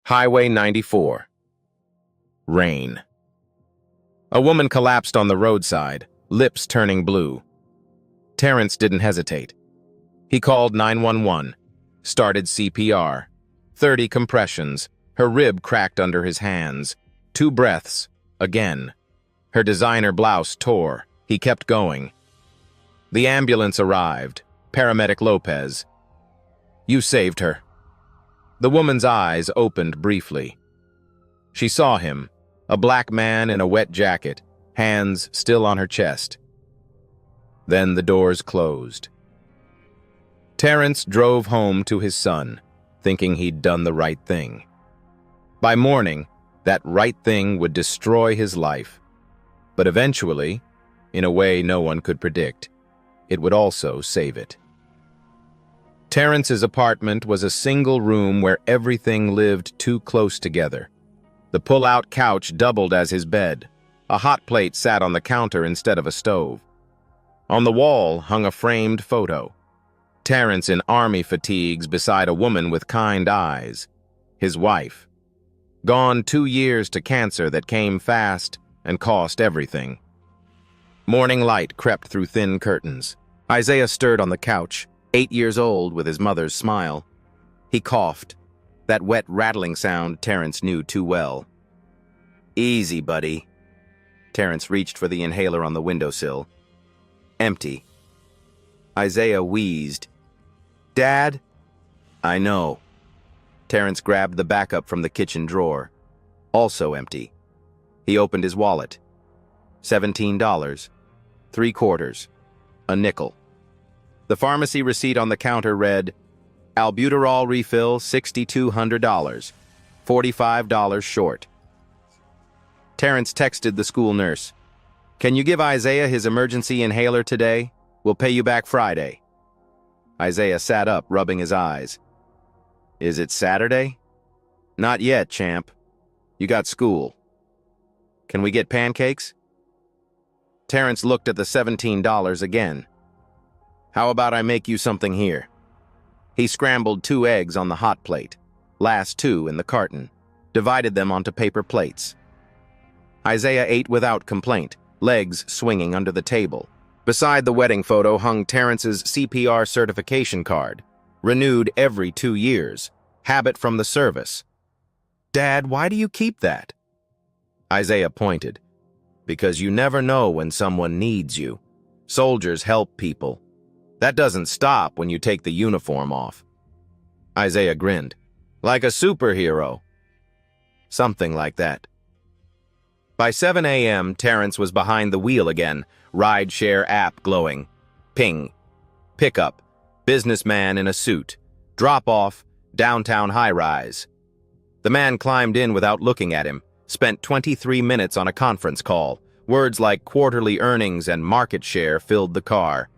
Highway 94. Rain. A woman collapsed on the roadside, lips turning blue. Terrence didn't hesitate. He called 911, started CPR. 30 compressions, her rib cracked under his hands. 2 breaths, again. Her designer blouse tore. He kept going. The ambulance arrived. Paramedic Lopez. "You saved her." The woman's eyes opened briefly. She saw him, a black man in a wet jacket, hands still on her chest. Then the doors closed. Terrence drove home to his son, thinking he'd done the right thing. By morning, that right thing would destroy his life. But eventually, in a way no one could predict, it would also save it. Terrence's apartment was a single room where everything lived too close together. The pull-out couch doubled as his bed. A hot plate sat on the counter instead of a stove. On the wall hung a framed photo. Terrence in army fatigues beside a woman with kind eyes. His wife. Gone 2 years to cancer that came fast and cost everything. Morning light crept through thin curtains. Isaiah stirred on the couch, 8 years old with his mother's smile. He coughed. That wet rattling sound Terrence knew too well. "Easy, buddy." Terrence reached for the inhaler on the windowsill. Empty. Isaiah wheezed. "Dad?" "I know." Terrence grabbed the backup from the kitchen drawer. Also empty. He opened his wallet. $17. 3 quarters. A nickel. The pharmacy receipt on the counter read, "Albuterol refill $6,200, $45 short." Terrence texted the school nurse, "Can you give Isaiah his emergency inhaler today? We'll pay you back Friday." Isaiah sat up, rubbing his eyes. "Is it Saturday?" "Not yet, champ. You got school. Can we get pancakes?" Terrence looked at the $17 again. "How about I make you something here?" He scrambled 2 eggs on the hot plate, last 2 in the carton, divided them onto paper plates. Isaiah ate without complaint, legs swinging under the table. Beside the wedding photo hung Terrence's CPR certification card, renewed every 2 years, habit from the service. "Dad, why do you keep that?" Isaiah pointed. "Because you never know when someone needs you. Soldiers help people. That doesn't stop when you take the uniform off." Isaiah grinned. "Like a superhero." "Something like that." By 7 a.m., Terrence was behind the wheel again, ride-share app glowing. Ping. Pickup. Businessman in a suit. Drop-off. Downtown high-rise. The man climbed in without looking at him, spent 23 minutes on a conference call. Words like quarterly earnings and market share filled the car.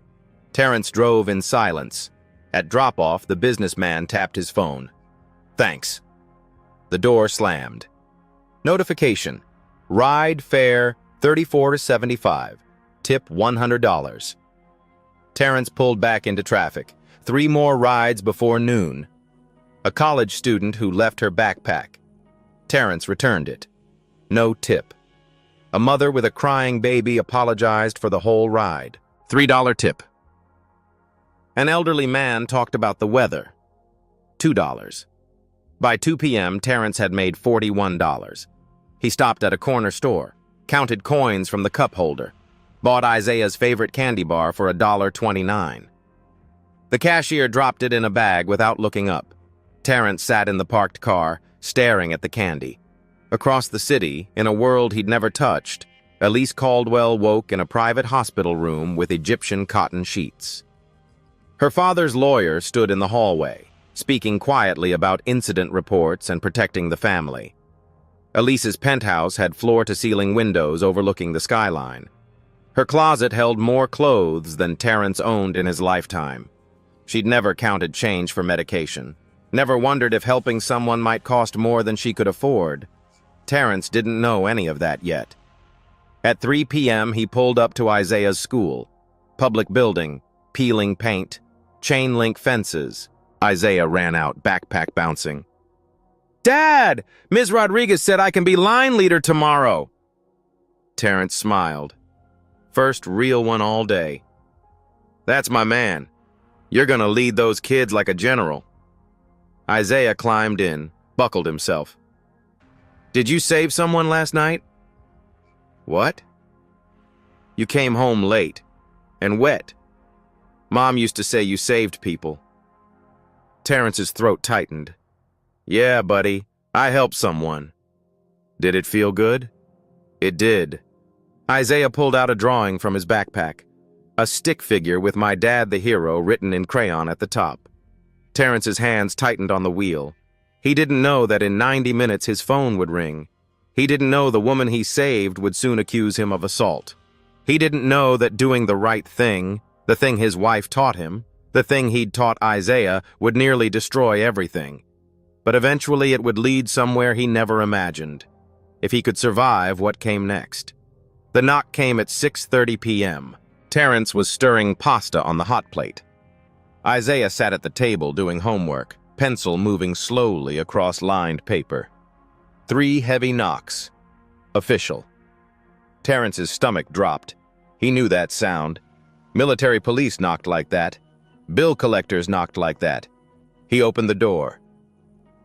Terrence drove in silence. At drop-off, the businessman tapped his phone. "Thanks." The door slammed. Notification. Ride fare 34 to 75. Tip $100. Terrence pulled back into traffic. 3 more rides before noon. A college student who left her backpack. Terrence returned it. No tip. A mother with a crying baby apologized for the whole ride. $3 tip. An elderly man talked about the weather. $2. By 2 p.m., Terrence had made $41. He stopped at a corner store, counted coins from the cup holder, bought Isaiah's favorite candy bar for $1.29. The cashier dropped it in a bag without looking up. Terrence sat in the parked car, staring at the candy. Across the city, in a world he'd never touched, Elise Caldwell woke in a private hospital room with Egyptian cotton sheets. Her father's lawyer stood in the hallway, speaking quietly about incident reports and protecting the family. Elise's penthouse had floor-to-ceiling windows overlooking the skyline. Her closet held more clothes than Terrence owned in his lifetime. She'd never counted change for medication, never wondered if helping someone might cost more than she could afford. Terrence didn't know any of that yet. At 3 p.m., he pulled up to Isaiah's school. Public building, peeling paint, chain-link fences. Isaiah ran out, backpack bouncing. Dad! Ms. Rodriguez said I can be line leader tomorrow. Terrence smiled. First real one all day. That's my man. You're gonna lead those kids like a general. Isaiah climbed in, buckled himself. Did you save someone last night? What? You came home late and wet. Mom used to say you saved people. Terrence's throat tightened. Yeah, buddy, I helped someone. Did it feel good? It did. Isaiah pulled out a drawing from his backpack. A stick figure with "My Dad the Hero" written in crayon at the top. Terrence's hands tightened on the wheel. He didn't know that in 90 minutes his phone would ring. He didn't know the woman he saved would soon accuse him of assault. He didn't know that doing the right thing, the thing his wife taught him, the thing he'd taught Isaiah, would nearly destroy everything. But eventually it would lead somewhere he never imagined. If he could survive what came next. The knock came at 6:30 p.m. Terrence was stirring pasta on the hot plate. Isaiah sat at the table doing homework, pencil moving slowly across lined paper. 3 heavy knocks. Official. Terrence's stomach dropped. He knew that sound. Military police knocked like that. Bill collectors knocked like that. He opened the door.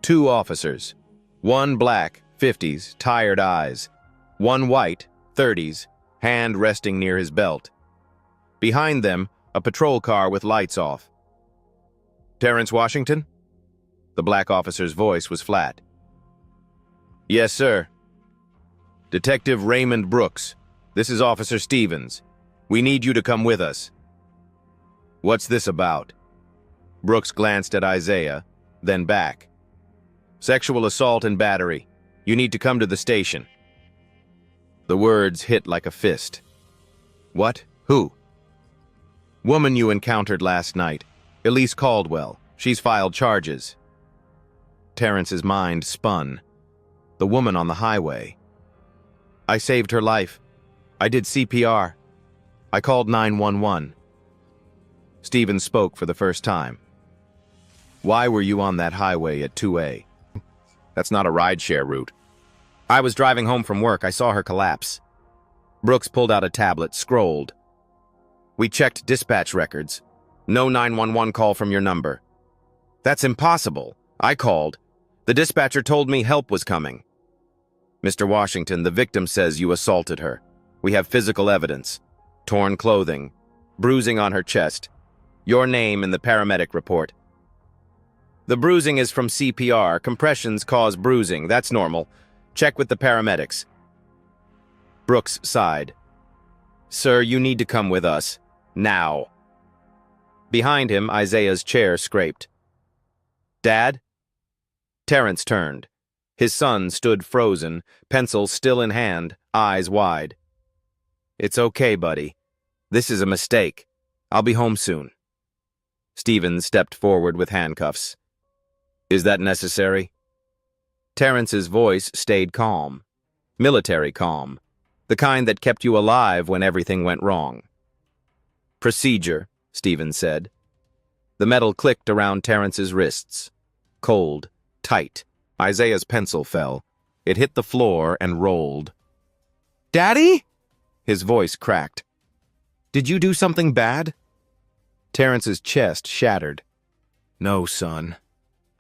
2 officers. 1 black, 50s, tired eyes. 1 white, 30s, hand resting near his belt. Behind them, a patrol car with lights off. Terrence Washington? The black officer's voice was flat. Yes, sir. Detective Raymond Brooks. This is Officer Stevens. We need you to come with us. What's this about? Brooks glanced at Isaiah, then back. Sexual assault and battery. You need to come to the station. The words hit like a fist. What? Who? Woman you encountered last night. Elise Caldwell. She's filed charges. Terrence's mind spun. The woman on the highway. I saved her life. I did CPR. I called 911. Stevens spoke for the first time. Why were you on that highway at 2A? That's not a rideshare route. I was driving home from work. I saw her collapse. Brooks pulled out a tablet, scrolled. We checked dispatch records. No 911 call from your number. That's impossible. I called. The dispatcher told me help was coming. Mr. Washington, the victim says you assaulted her. We have physical evidence. Torn clothing. Bruising on her chest. Your name in the paramedic report. The bruising is from CPR. Compressions cause bruising. That's normal. Check with the paramedics. Brooks sighed. Sir, you need to come with us. Now. Behind him, Isaiah's chair scraped. Dad? Terrence turned. His son stood frozen, pencil still in hand, eyes wide. It's okay, buddy. This is a mistake. I'll be home soon. Stevens stepped forward with handcuffs. Is that necessary? Terrence's voice stayed calm. Military calm. The kind that kept you alive when everything went wrong. Procedure, Stevens said. The metal clicked around Terrence's wrists. Cold, tight. Isaiah's pencil fell. It hit the floor and rolled. Daddy? His voice cracked. Did you do something bad? Terrence's chest shattered. No, son.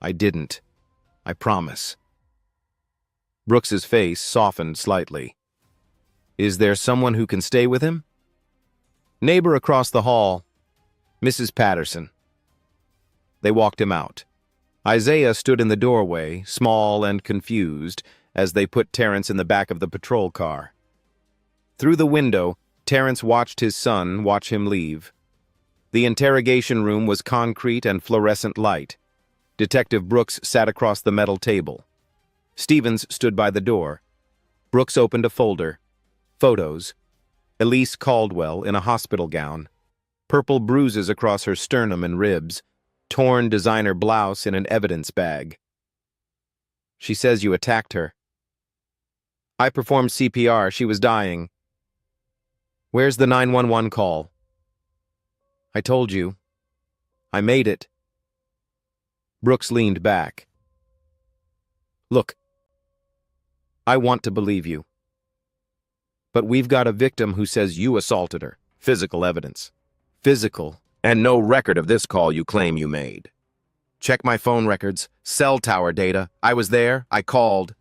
I didn't. I promise. Brooks's face softened slightly. Is there someone who can stay with him? Neighbor across the hall, Mrs. Patterson. They walked him out. Isaiah stood in the doorway, small and confused, as they put Terrence in the back of the patrol car. Through the window, Terrence watched his son watch him leave. The interrogation room was concrete and fluorescent light. Detective Brooks sat across the metal table. Stevens stood by the door. Brooks opened a folder. Photos. Elise Caldwell in a hospital gown. Purple bruises across her sternum and ribs. Torn designer blouse in an evidence bag. She says you attacked her. I performed CPR. She was dying. Where's the 911 call? I told you. I made it. Brooks leaned back. Look, I want to believe you. But we've got a victim who says you assaulted her. Physical evidence. Physical. And no record of this call you claim you made. Check my phone records, cell tower data. I was there, I called.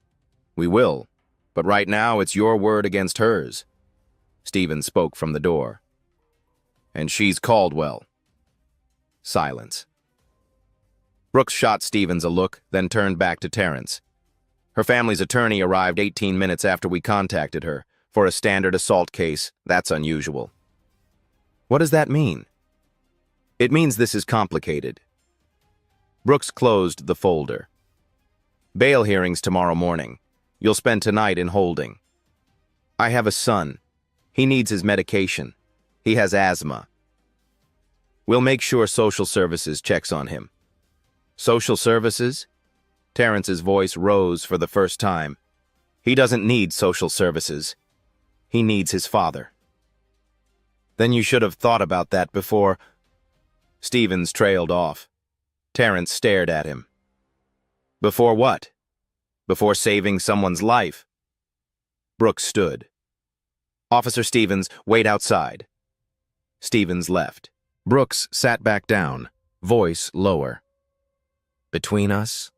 We will. But right now, it's your word against hers. Stevens spoke from the door. And she's Caldwell. Silence. Brooks shot Stevens a look, then turned back to Terrence. Her family's attorney arrived 18 minutes after we contacted her. For a standard assault case, that's unusual. What does that mean? It means this is complicated. Brooks closed the folder. Bail hearings tomorrow morning. You'll spend tonight in holding. I have a son. He needs his medication. He has asthma. We'll make sure social services checks on him. Social services? Terrence's voice rose for the first time. He doesn't need social services. He needs his father. Then you should have thought about that before. Stevens trailed off. Terrence stared at him. Before what? Before saving someone's life? Brooks stood. Officer Stevens, wait outside. Stevens left. Brooks sat back down, voice lower. Between us?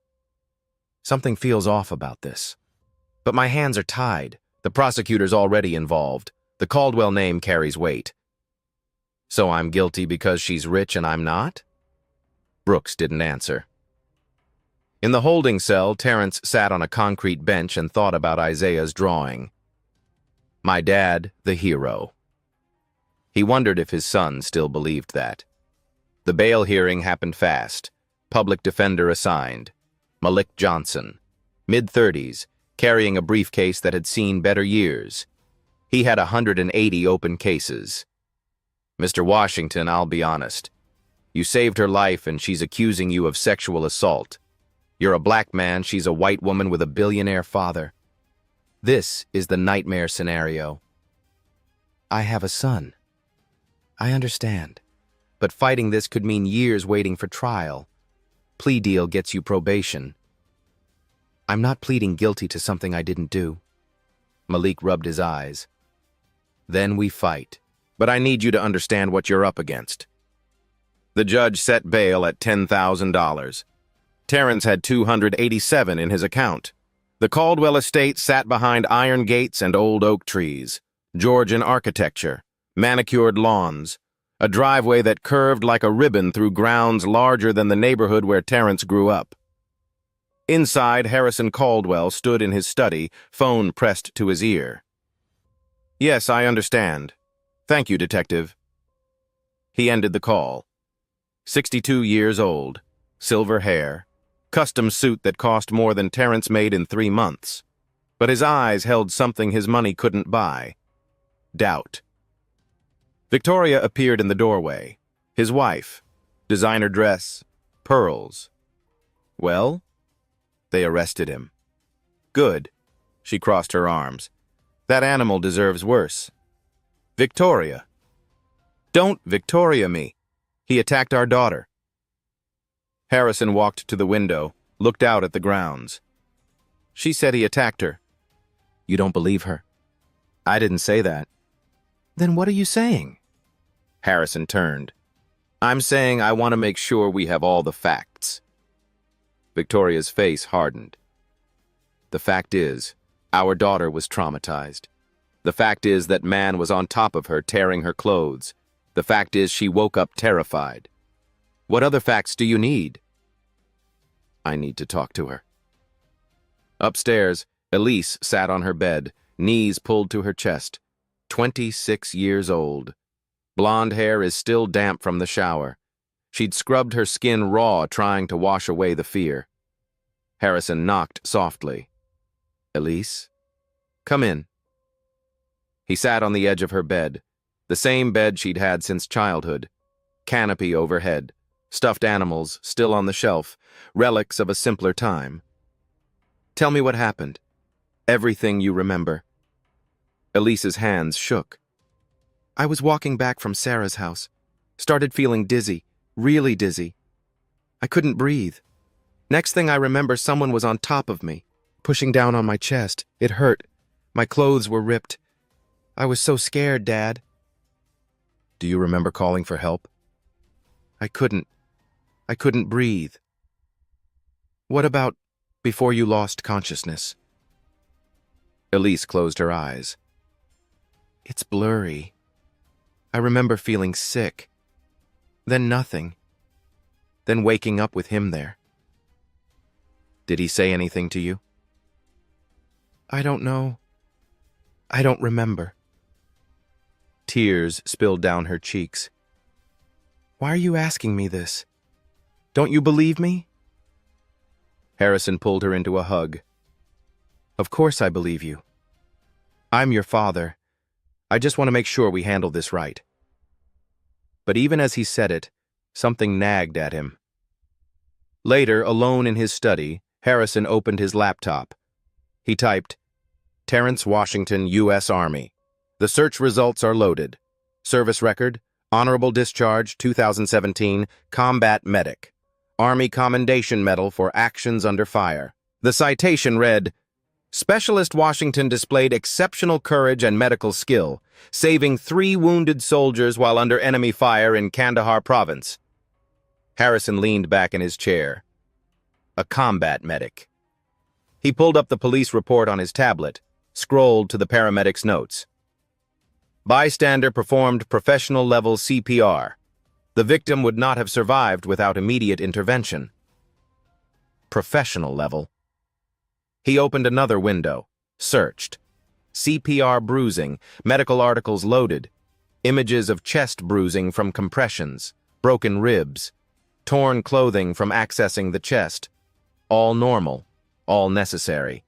Something feels off about this. But my hands are tied. The prosecutor's already involved. The Caldwell name carries weight. So I'm guilty because she's rich and I'm not? Brooks didn't answer. In the holding cell, Terrence sat on a concrete bench and thought about Isaiah's drawing. My dad, the hero. He wondered if his son still believed that. The bail hearing happened fast. Public defender assigned. Malik Johnson, mid-30s, carrying a briefcase that had seen better years. He had 180 open cases. Mr. Washington, I'll be honest. You saved her life and she's accusing you of sexual assault. You're a black man, she's a white woman with a billionaire father. This is the nightmare scenario. I have a son. I understand. But fighting this could mean years waiting for trial. Plea deal gets you probation. I'm not pleading guilty to something I didn't do. Malik rubbed his eyes. Then we fight. But I need you to understand what you're up against. The judge set bail at $10,000. Terrence had $287 in his account. The Caldwell estate sat behind iron gates and old oak trees, Georgian architecture, manicured lawns, a driveway that curved like a ribbon through grounds larger than the neighborhood where Terrence grew up. Inside, Harrison Caldwell stood in his study, phone pressed to his ear. Yes, I understand. Thank you, Detective. He ended the call. 62 years old, silver hair, custom suit that cost more than Terrence made in 3 months. But his eyes held something his money couldn't buy. Doubt. Victoria appeared in the doorway. His wife. Designer dress. Pearls. Well? They arrested him. Good. She crossed her arms. That animal deserves worse. Victoria. Don't Victoria me. He attacked our daughter. Harrison walked to the window, looked out at the grounds. She said he attacked her. You don't believe her? I didn't say that. Then what are you saying? Harrison turned. I'm saying I want to make sure we have all the facts. Victoria's face hardened. The fact is, our daughter was traumatized. The fact is that man was on top of her, tearing her clothes. The fact is she woke up terrified. What other facts do you need? I need to talk to her. Upstairs, Elise sat on her bed, knees pulled to her chest. 26 years old. Blonde hair is still damp from the shower. She'd scrubbed her skin raw trying to wash away the fear. Harrison knocked softly. Elise? Come in. He sat on the edge of her bed, the same bed she'd had since childhood. Canopy overhead, stuffed animals still on the shelf, relics of a simpler time. Tell me what happened. Everything you remember. Elise's hands shook. I was walking back from Sarah's house. Started feeling dizzy, really dizzy. I couldn't breathe. Next thing I remember, someone was on top of me. pushing down on my chest. It hurt. My clothes were ripped. I was so scared, Dad. Do you remember calling for help? I couldn't. I couldn't breathe. What about before you lost consciousness? Elise closed her eyes. It's blurry. I remember feeling sick. Then nothing. Then waking up with him there. Did he say anything to you? I don't know. I don't remember. Tears spilled down her cheeks. Why are you asking me this? Don't you believe me? Harrison pulled her into a hug. Of course I believe you. I'm your father. I just want to make sure we handle this right. But even as he said it, something nagged at him. Later, alone in his study, Harrison opened his laptop. He typed, Terrence Washington, U.S. Army. The search results are loaded. Service record, Honorable Discharge, 2017, Combat Medic. Army Commendation Medal for Actions Under Fire. The citation read, Specialist Washington displayed exceptional courage and medical skill, saving 3 wounded soldiers while under enemy fire in Kandahar province. Harrison leaned back in his chair. A combat medic. He pulled up the police report on his tablet, scrolled to the paramedic's notes. Bystander performed professional-level CPR. The victim would not have survived without immediate intervention. Professional level. He opened another window, searched. CPR bruising, medical articles loaded, images of chest bruising from compressions, broken ribs, torn clothing from accessing the chest. All normal, all necessary.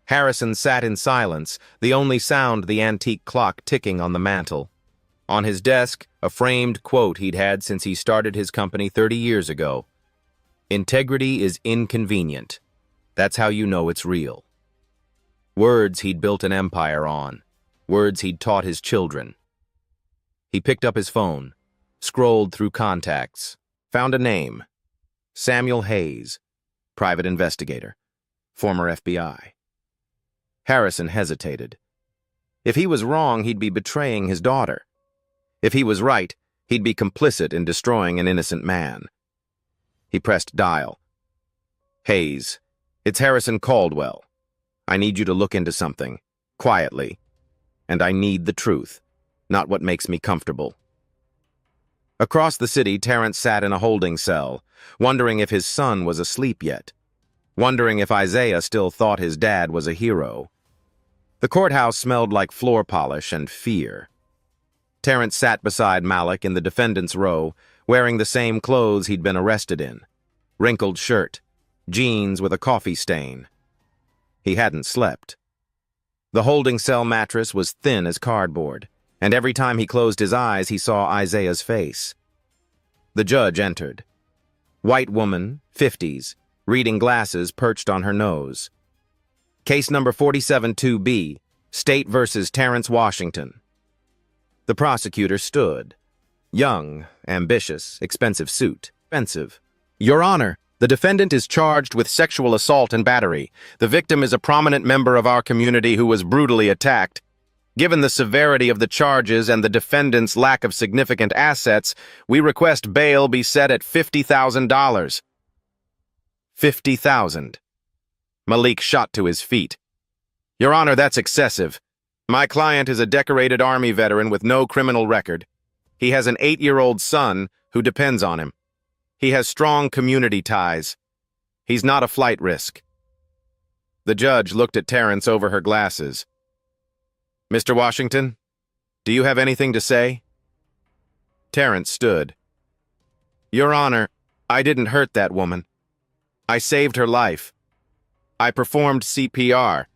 Harrison sat in silence, the only sound the antique clock ticking on the mantel. On his desk, a framed quote he'd had since he started his company 30 years ago. Integrity is inconvenient. That's how you know it's real. Words he'd built an empire on. Words he'd taught his children. He picked up his phone, scrolled through contacts, found a name. Samuel Hayes, private investigator, former FBI. Harrison hesitated. If he was wrong, he'd be betraying his daughter. If he was right, he'd be complicit in destroying an innocent man. He pressed dial. Hayes, it's Harrison Caldwell. I need you to look into something, quietly. And I need the truth, not what makes me comfortable. Across the city, Terrence sat in a holding cell, wondering if his son was asleep yet, wondering if Isaiah still thought his dad was a hero. The courthouse smelled like floor polish and fear. Terrence sat beside Malik in the defendant's row, wearing the same clothes he'd been arrested in. Wrinkled shirt, jeans with a coffee stain. He hadn't slept. The holding cell mattress was thin as cardboard, and every time he closed his eyes, he saw Isaiah's face. The judge entered. White woman, 50s, reading glasses perched on her nose. Case number 47-2B, State versus Terrence Washington. The prosecutor stood. Young, ambitious, expensive suit. Expensive. Your Honor, the defendant is charged with sexual assault and battery. The victim is a prominent member of our community who was brutally attacked. Given the severity of the charges and the defendant's lack of significant assets, we request bail be set at $50,000. $50,000. Malik shot to his feet. Your Honor, that's excessive. My client is a decorated Army veteran with no criminal record. He has an 8-year-old son who depends on him. He has strong community ties. He's not a flight risk. The judge looked at Terrence over her glasses. Mr. Washington, do you have anything to say? Terrence stood. Your Honor, I didn't hurt that woman. I saved her life. I performed CPR.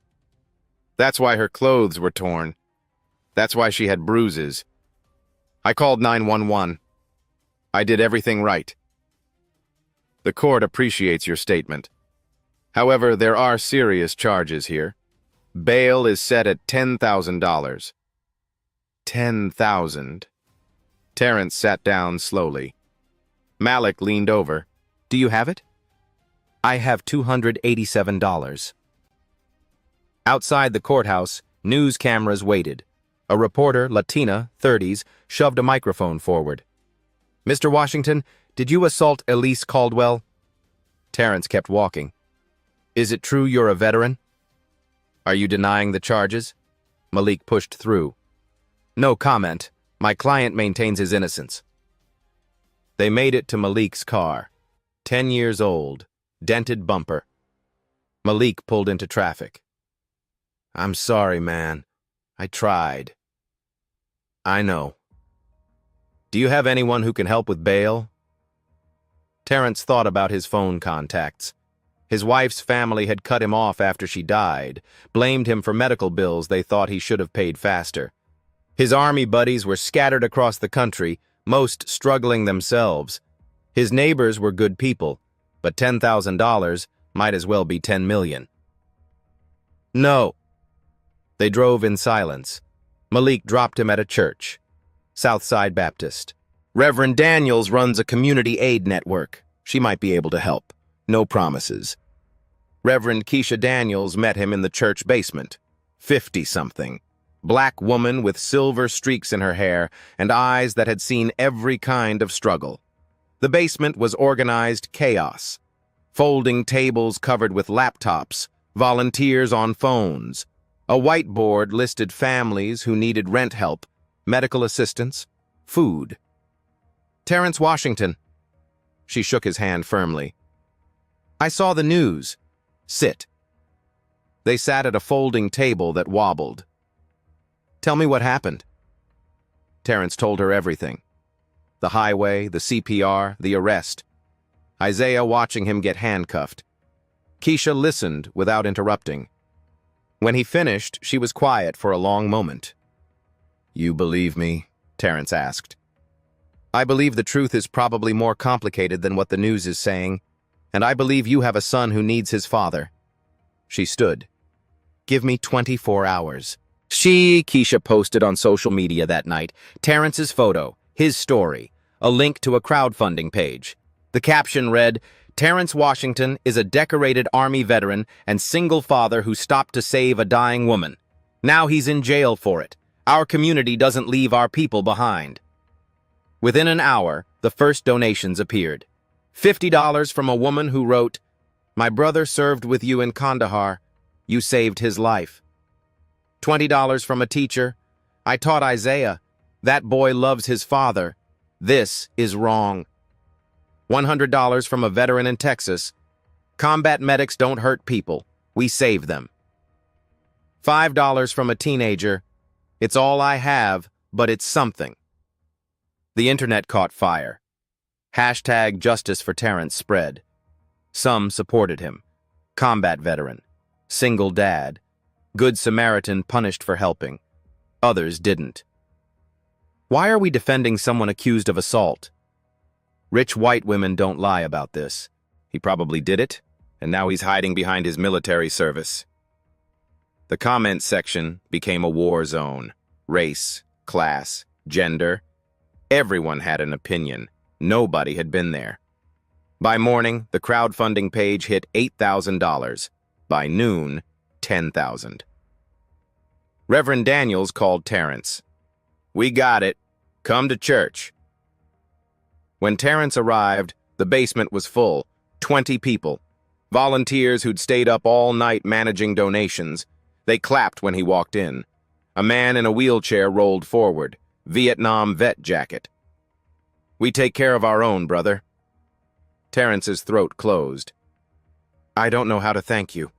That's why her clothes were torn. That's why she had bruises. I called 911. I did everything right. The court appreciates your statement. However, there are serious charges here. Bail is set at $10,000. $10,000. Terrence sat down slowly. Malik leaned over. Do you have it? I have $287. Outside the courthouse, news cameras waited. A reporter, Latina, 30s, shoved a microphone forward. Mr. Washington, did you assault Elise Caldwell? Terrence kept walking. Is it true you're a veteran? Are you denying the charges? Malik pushed through. No comment. My client maintains his innocence. They made it to Malik's car. 10 years old, dented bumper. Malik pulled into traffic. I'm sorry, man. I tried. I know. Do you have anyone who can help with bail? Terrence thought about his phone contacts. His wife's family had cut him off after she died, blamed him for medical bills they thought he should have paid faster. His army buddies were scattered across the country, most struggling themselves. His neighbors were good people, but $10,000 might as well be $10 million. No. They drove in silence. Malik dropped him at a church, Southside Baptist. Reverend Daniels runs a community aid network. She might be able to help. No promises. Reverend Keisha Daniels met him in the church basement. 50-something. Black woman with silver streaks in her hair and eyes that had seen every kind of struggle. The basement was organized chaos. Folding tables covered with laptops, volunteers on phones. A whiteboard listed families who needed rent help, medical assistance, food. Terrence Washington. She shook his hand firmly. I saw the news. Sit. They sat at a folding table that wobbled. Tell me what happened. Terrence told her everything. The highway, the CPR, the arrest. Isaiah watching him get handcuffed. Keisha listened without interrupting. When he finished, she was quiet for a long moment. You believe me? Terrence asked. I believe the truth is probably more complicated than what the news is saying, and I believe you have a son who needs his father. She stood. Give me 24 hours. Keisha posted on social media that night, Terrence's photo, his story, a link to a crowdfunding page. The caption read, Terrence Washington is a decorated Army veteran and single father who stopped to save a dying woman. Now he's in jail for it. Our community doesn't leave our people behind. Within an hour, the first donations appeared. $50 from a woman who wrote, My brother served with you in Kandahar. You saved his life. $20 from a teacher. I taught Isaiah. That boy loves his father. This is wrong. $100 from a veteran in Texas. Combat medics don't hurt people. We save them. $5 from a teenager. It's all I have, but it's something. The internet caught fire. Hashtag Justice for Terrence spread. Some supported him. Combat veteran. Single dad. Good Samaritan punished for helping. Others didn't. Why are we defending someone accused of assault? Rich white women don't lie about this. He probably did it, and now he's hiding behind his military service. The comment section became a war zone. Race, class, gender. Everyone had an opinion. Nobody had been there. By morning, the crowdfunding page hit $8,000. By noon, $10,000. Reverend Daniels called Terrence. We got it. Come to church. When Terrence arrived, the basement was full. 20 people. Volunteers who'd stayed up all night managing donations. They clapped when he walked in. A man in a wheelchair rolled forward. Vietnam vet jacket. We take care of our own, brother. Terrence's throat closed. I don't know how to thank you.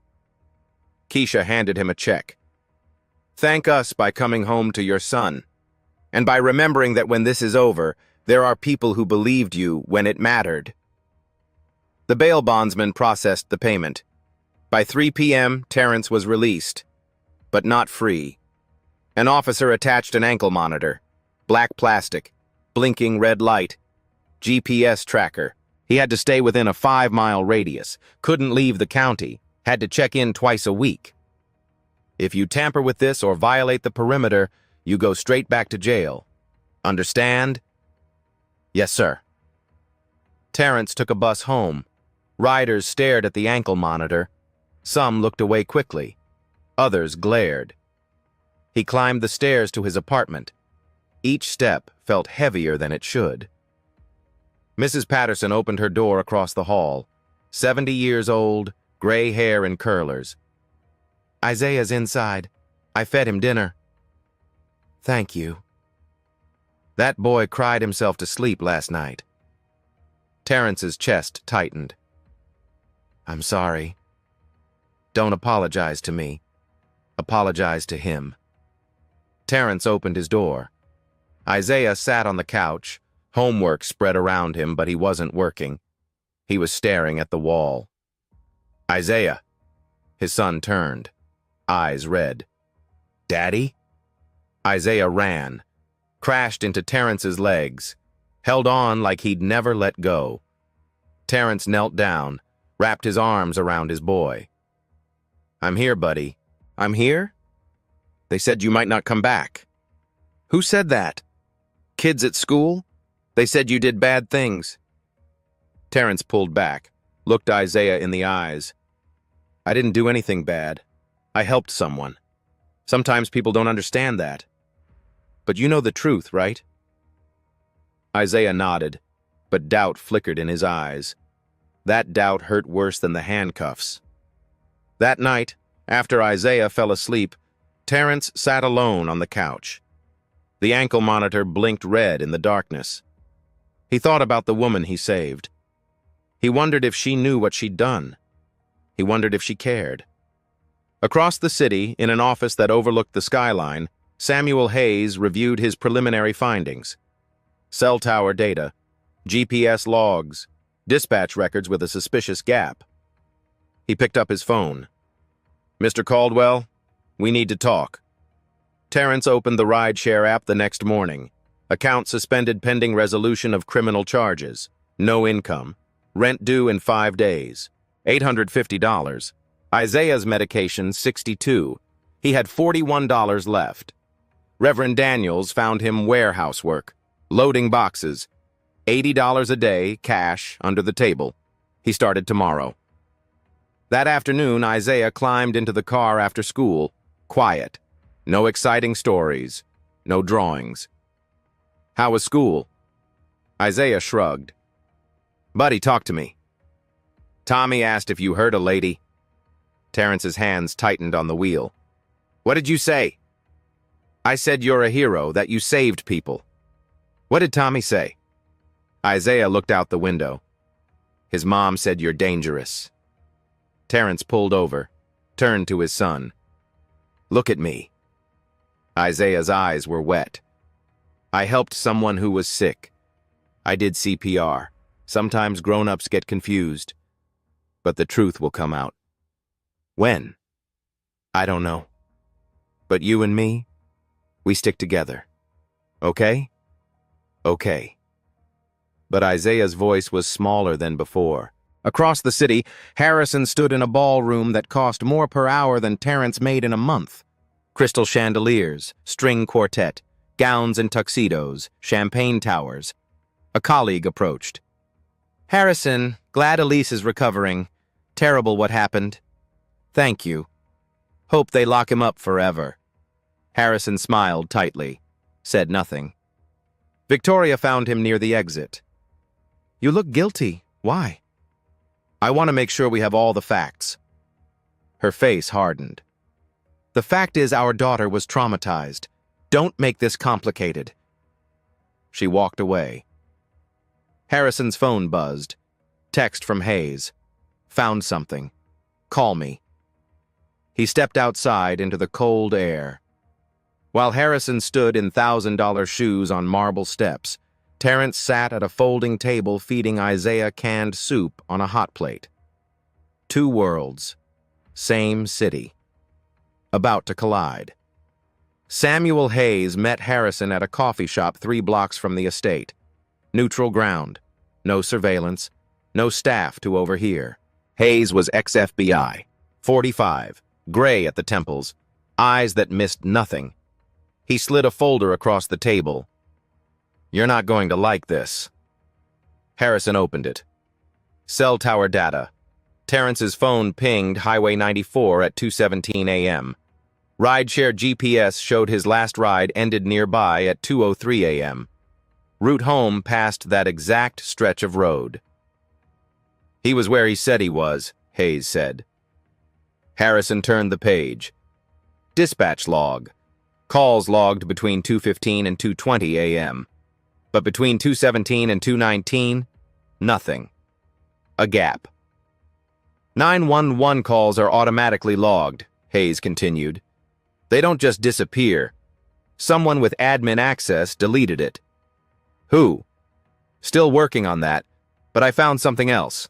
Keisha handed him a check. Thank us by coming home to your son, and by remembering that when this is over, there are people who believed you when it mattered. The bail bondsman processed the payment. By 3 p.m., Terrence was released, but not free. An officer attached an ankle monitor, black plastic, blinking red light, GPS tracker. He had to stay within a 5-mile radius, couldn't leave the county, had to check in twice a week. If you tamper with this or violate the perimeter, you go straight back to jail. Understand? Yes, sir. Terrence took a bus home. Riders stared at the ankle monitor. Some looked away quickly. Others glared. He climbed the stairs to his apartment. Each step felt heavier than it should. Mrs. Patterson opened her door across the hall. 70 years old, gray hair in curlers. "Isaiah's inside. I fed him dinner." "Thank you." "That boy cried himself to sleep last night." Terrence's chest tightened. "I'm sorry." "Don't apologize to me. Apologize to him." Terrence opened his door. Isaiah sat on the couch, homework spread around him, but he wasn't working. He was staring at the wall. "Isaiah." His son turned, eyes red. "Daddy?" Isaiah ran, crashed into Terrence's legs, held on like he'd never let go. Terrence knelt down, wrapped his arms around his boy. "I'm here, buddy. I'm here? They said you might not come back." "Who said that? Kids at school? They said you did bad things." Terrence pulled back, looked Isaiah in the eyes. "I didn't do anything bad. I helped someone. Sometimes people don't understand that. But you know the truth, right?" Isaiah nodded, but doubt flickered in his eyes. That doubt hurt worse than the handcuffs. That night, after Isaiah fell asleep, Terrence sat alone on the couch. The ankle monitor blinked red in the darkness. He thought about the woman he saved. He wondered if she knew what she'd done. He wondered if she cared. Across the city, in an office that overlooked the skyline, Samuel Hayes reviewed his preliminary findings. Cell tower data, GPS logs, dispatch records with a suspicious gap. He picked up his phone. "Mr. Caldwell, we need to talk." Terrence opened the rideshare app the next morning. Account suspended pending resolution of criminal charges. No income. Rent due in 5 days. $850. Isaiah's medication, $62. He had $41 left. Reverend Daniels found him warehouse work, loading boxes. $80 a day, cash, under the table. He started tomorrow. That afternoon, Isaiah climbed into the car after school, quiet. No exciting stories, no drawings. "How was school?" Isaiah shrugged. "Buddy, talk to me." "Tommy asked if you hurt a lady." Terrence's hands tightened on the wheel. "What did you say?" "I said you're a hero, that you saved people." "What did Tommy say?" Isaiah looked out the window. "His mom said you're dangerous." Terrence pulled over, turned to his son. "Look at me." Isaiah's eyes were wet. "I helped someone who was sick. I did CPR. Sometimes grown-ups get confused. But the truth will come out." "When?" "I don't know. But you and me, we stick together. Okay?" "Okay." But Isaiah's voice was smaller than before. Across the city, Harrison stood in a ballroom that cost more per hour than Terrence made in a month. Crystal chandeliers, string quartet, gowns and tuxedos, champagne towers. A colleague approached. "Harrison, glad Elise is recovering. Terrible what happened." "Thank you. Hope they lock him up forever." Harrison smiled tightly, said nothing. Victoria found him near the exit. "You look guilty. Why?" "I want to make sure we have all the facts." Her face hardened. "The fact is our daughter was traumatized. Don't make this complicated." She walked away. Harrison's phone buzzed. Text from Hayes. "Found something. Call me." He stepped outside into the cold air. While Harrison stood in $1,000 shoes on marble steps, Terrence sat at a folding table feeding Isaiah canned soup on a hot plate. Two worlds. Same city. About to collide. Samuel Hayes met Harrison at a coffee shop 3 blocks from the estate. Neutral ground. No surveillance. No staff to overhear. Hayes was ex-FBI. 45. Gray at the temples. Eyes that missed nothing. He slid a folder across the table. "You're not going to like this." Harrison opened it. Cell tower data. Terrence's phone pinged Highway 94 at 2:17 a.m. Rideshare GPS showed his last ride ended nearby at 2:03 a.m. Route home passed that exact stretch of road. He was where he said he was, Hayes said. Harrison turned the page. Dispatch log. Calls logged between 2:15 and 2:20 a.m. But between 2:17 and 2:19, nothing. A gap. 911 calls are automatically logged, Hayes continued. They don't just disappear. Someone with admin access deleted it. Who? Still working on that, but I found something else.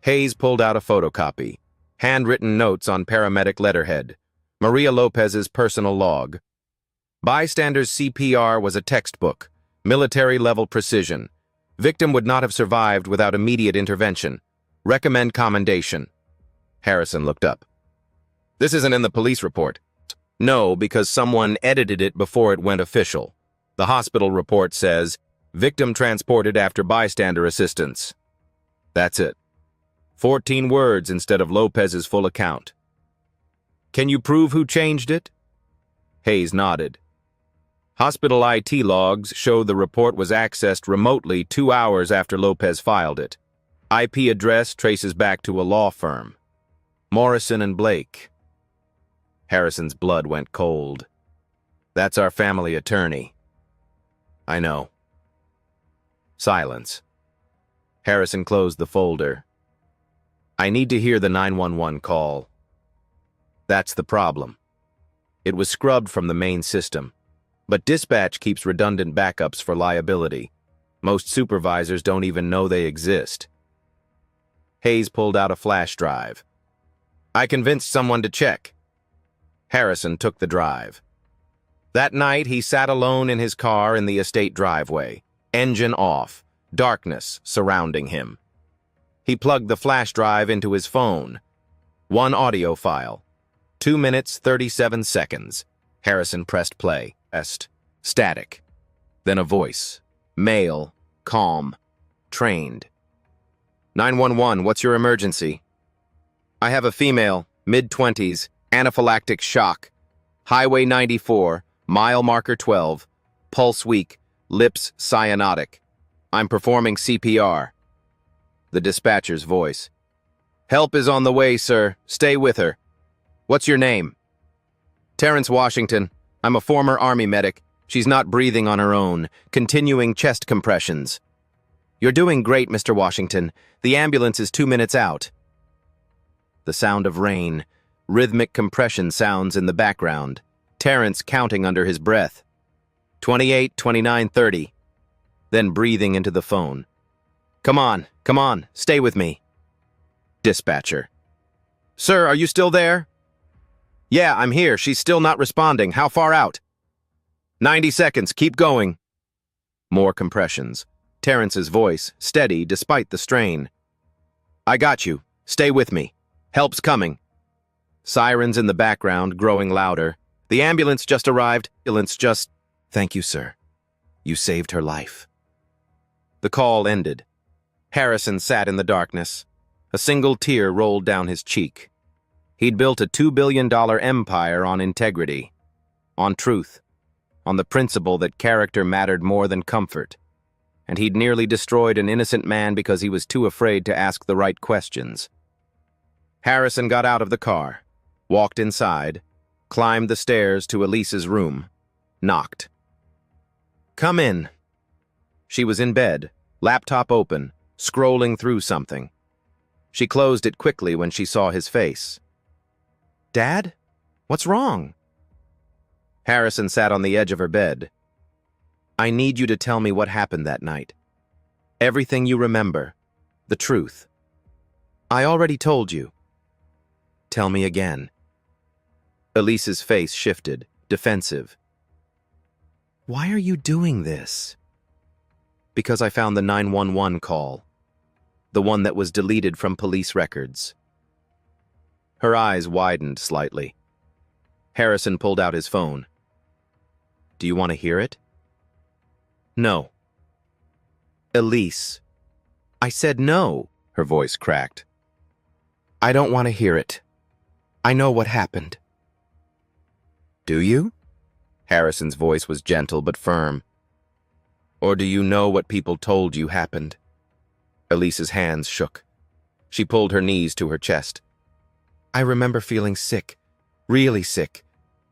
Hayes pulled out a photocopy. Handwritten notes on paramedic letterhead. Maria Lopez's personal log. Bystander's CPR was a textbook. Military-level precision. Victim would not have survived without immediate intervention. Recommend commendation. Harrison looked up. This isn't in the police report. No, because someone edited it before it went official. The hospital report says, victim transported after bystander assistance. That's it. 14 words instead of Lopez's full account. Can you prove who changed it? Hayes nodded. Hospital IT logs show the report was accessed remotely 2 hours after Lopez filed it. IP address traces back to a law firm. Morrison and Blake. Harrison's blood went cold. That's our family attorney. I know. Silence. Harrison closed the folder. I need to hear the 911 call. That's the problem. It was scrubbed from the main system, but dispatch keeps redundant backups for liability. Most supervisors don't even know they exist. Hayes pulled out a flash drive. I convinced someone to check. Harrison took the drive. That night, he sat alone in his car in the estate driveway, engine off, darkness surrounding him. He plugged the flash drive into his phone. One audio file. 2 minutes, 37 seconds. Harrison pressed play. Static. Then a voice. Male. Calm. Trained. 911, what's your emergency? I have a female, mid-20s, anaphylactic shock. Highway 94, mile marker 12, pulse weak, lips cyanotic. I'm performing CPR. The dispatcher's voice. Help is on the way, sir. Stay with her. What's your name? Terrence Washington. I'm a former Army medic. She's not breathing on her own. Continuing chest compressions. You're doing great, Mr. Washington. The ambulance is 2 minutes out. The sound of rain. Rhythmic compression sounds in the background. Terrence counting under his breath. 28, 29, 30. Then breathing into the phone. Come on, stay with me. Dispatcher. Sir, are you still there? Yeah, I'm here. She's still not responding. How far out? 90 seconds. Keep going. More compressions. Terrence's voice, steady despite the strain. I got you. Stay with me. Help's coming. Sirens in the background, growing louder. The ambulance just arrived. Thank you, sir. You saved her life. The call ended. Harrison sat in the darkness. A single tear rolled down his cheek. He'd built a $2 billion empire on integrity, on truth, on the principle that character mattered more than comfort. And he'd nearly destroyed an innocent man because he was too afraid to ask the right questions. Harrison got out of the car, walked inside, climbed the stairs to Elise's room, knocked. Come in. She was in bed, laptop open, scrolling through something. She closed it quickly when she saw his face. Dad? What's wrong? Harrison sat on the edge of her bed. I need you to tell me what happened that night. Everything you remember. The truth. I already told you. Tell me again. Elise's face shifted, defensive. Why are you doing this? Because I found the 911 call. The one that was deleted from police records. Her eyes widened slightly. Harrison pulled out his phone. Do you want to hear it? No. Elise. I said no, her voice cracked. I don't want to hear it. I know what happened. Do you? Harrison's voice was gentle but firm. Or do you know what people told you happened? Elise's hands shook. She pulled her knees to her chest. I remember feeling sick, really sick,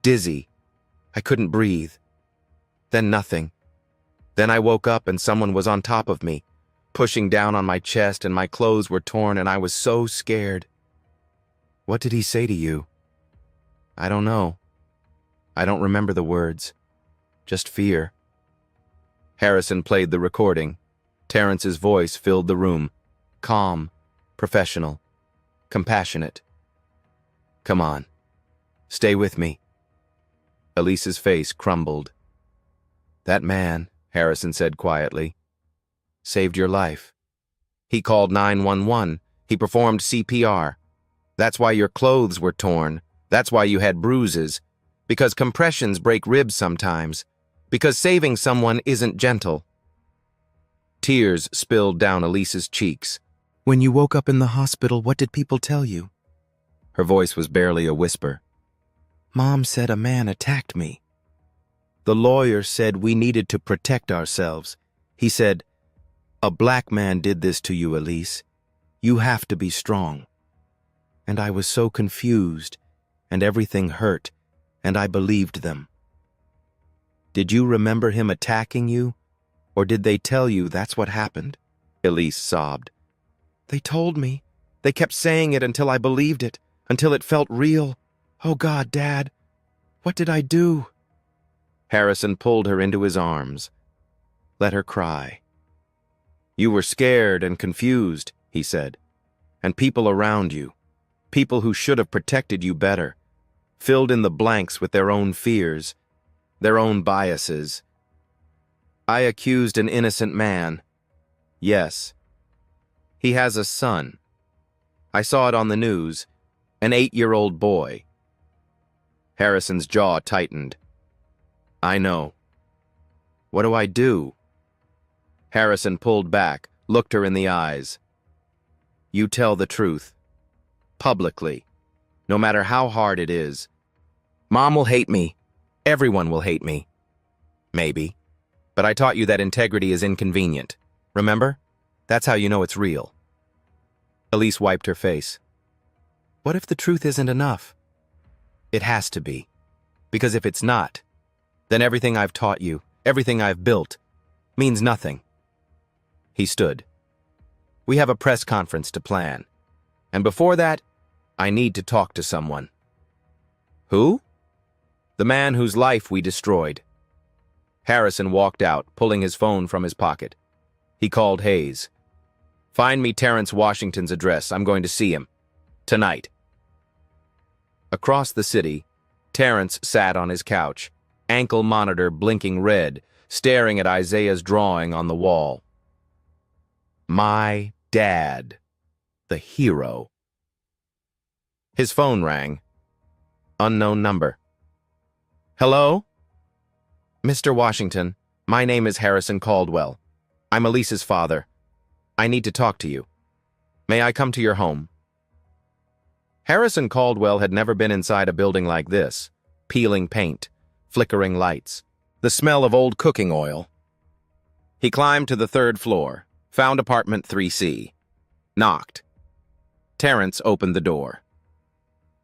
dizzy. I couldn't breathe. Then nothing. Then I woke up and someone was on top of me, pushing down on my chest, and my clothes were torn and I was so scared. What did he say to you? I don't know. I don't remember the words. Just fear. Harrison played the recording. Terrence's voice filled the room. Calm, professional, compassionate. Come on. Stay with me. Elise's face crumbled. That man, Harrison said quietly, saved your life. He called 911. He performed CPR. That's why your clothes were torn. That's why you had bruises. Because compressions break ribs sometimes. Because saving someone isn't gentle. Tears spilled down Elise's cheeks. When you woke up in the hospital, what did people tell you? Her voice was barely a whisper. Mom said a man attacked me. The lawyer said we needed to protect ourselves. He said, a black man did this to you, Elise. You have to be strong. And I was so confused, and everything hurt, and I believed them. Did you remember him attacking you, or did they tell you that's what happened? Elise sobbed. They told me. They kept saying it until I believed it, until it felt real. Oh God, Dad, what did I do? Harrison pulled her into his arms. Let her cry. You were scared and confused, he said, and people around you, people who should have protected you better, filled in the blanks with their own fears, their own biases. I accused an innocent man. Yes. He has a son. I saw it on the news, an 8-year-old boy. Harrison's jaw tightened. I know. What do I do? Harrison pulled back, looked her in the eyes. You tell the truth. Publicly. No matter how hard it is. Mom will hate me. Everyone will hate me. Maybe. But I taught you that integrity is inconvenient. Remember? That's how you know it's real. Elise wiped her face. What if the truth isn't enough? It has to be. Because if it's not, then everything I've taught you, everything I've built, means nothing. He stood. We have a press conference to plan. And before that, I need to talk to someone. Who? The man whose life we destroyed. Harrison walked out, pulling his phone from his pocket. He called Hayes. Find me Terrence Washington's address. I'm going to see him. Tonight. Across the city, Terrence sat on his couch, ankle monitor blinking red, staring at Isaiah's drawing on the wall. My dad. The hero. His phone rang. Unknown number. Hello? Mr. Washington, my name is Harrison Caldwell. I'm Elise's father. I need to talk to you. May I come to your home? Harrison Caldwell had never been inside a building like this. Peeling paint, flickering lights, the smell of old cooking oil. He climbed to the 3rd floor, found apartment 3C. Knocked. Terrence opened the door.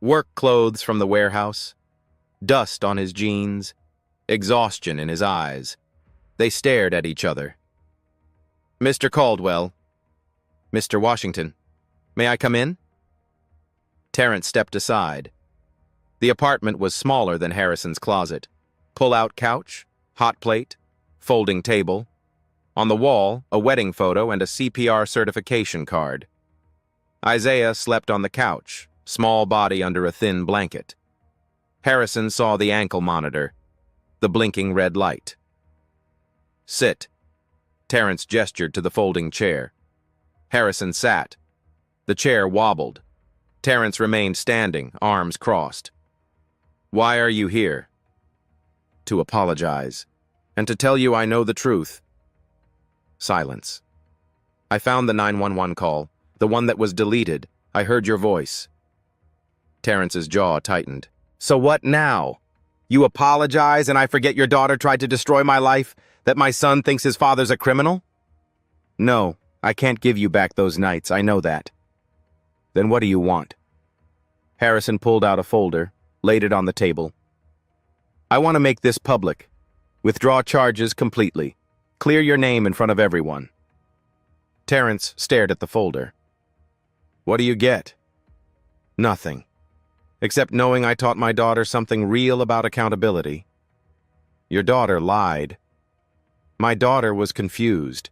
Work clothes from the warehouse, dust on his jeans, exhaustion in his eyes. They stared at each other. Mr. Caldwell. Mr. Washington. May I come in? Terrence stepped aside. The apartment was smaller than Harrison's closet. Pull-out couch, hot plate, folding table. On the wall, a wedding photo and a CPR certification card. Isaiah slept on the couch, small body under a thin blanket. Harrison saw the ankle monitor, the blinking red light. Sit. Terrence gestured to the folding chair. Harrison sat. The chair wobbled. Terrence remained standing, arms crossed. Why are you here? To apologize, and to tell you I know the truth. Silence. I found the 911 call, the one that was deleted. I heard your voice. Terrence's jaw tightened. So what now? You apologize and I forget your daughter tried to destroy my life? That my son thinks his father's a criminal? No, I can't give you back those nights, I know that. Then what do you want? Harrison pulled out a folder, laid it on the table. I want to make this public. Withdraw charges completely. Clear your name in front of everyone. Terrence stared at the folder. What do you get? Nothing. Except knowing I taught my daughter something real about accountability. Your daughter lied. My daughter was confused.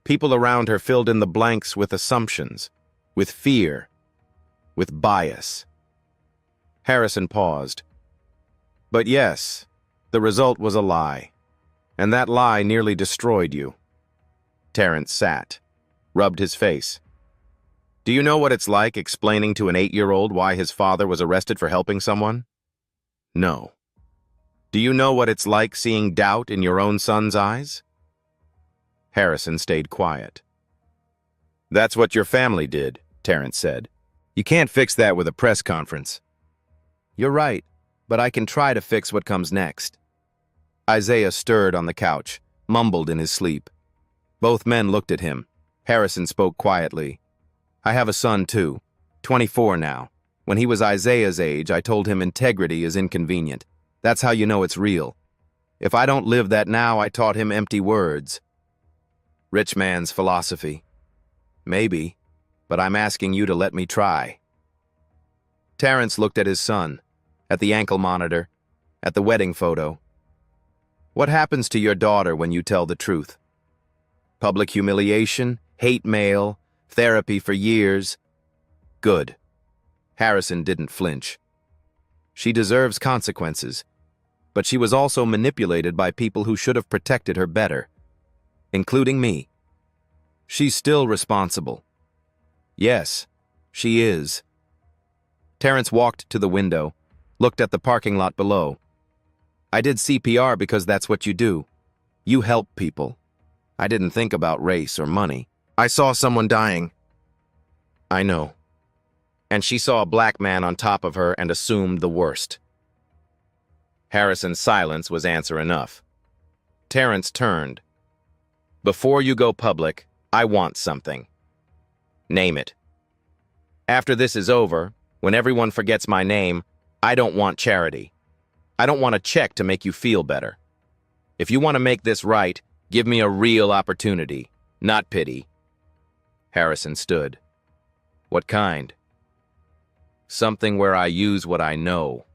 People around her filled in the blanks with assumptions, with fear, with bias. Harrison paused. But yes, the result was a lie, and that lie nearly destroyed you. Terrence sat, rubbed his face. Do you know what it's like explaining to an 8-year-old why his father was arrested for helping someone? No. Do you know what it's like seeing doubt in your own son's eyes? Harrison stayed quiet. That's what your family did, Terrence said. You can't fix that with a press conference. You're right, but I can try to fix what comes next. Isaiah stirred on the couch, mumbled in his sleep. Both men looked at him. Harrison spoke quietly. I have a son too, 24 now. When he was Isaiah's age, I told him integrity is inconvenient. That's how you know it's real. If I don't live that now, I taught him empty words. Rich man's philosophy. Maybe, but I'm asking you to let me try. Terrence looked at his son, at the ankle monitor, at the wedding photo. What happens to your daughter when you tell the truth? Public humiliation, hate mail, therapy for years. Good. Harrison didn't flinch. She deserves consequences, but she was also manipulated by people who should have protected her better, including me. She's still responsible. Yes, she is. Terrence walked to the window, looked at the parking lot below. I did CPR because that's what you do. You help people. I didn't think about race or money. I saw someone dying. I know. And she saw a black man on top of her and assumed the worst. Harrison's silence was answer enough. Terrence turned. Before you go public, I want something. Name it. After this is over, when everyone forgets my name, I don't want charity. I don't want a check to make you feel better. If you want to make this right, give me a real opportunity, not pity. Harrison stood. What kind? Something where I use what I know,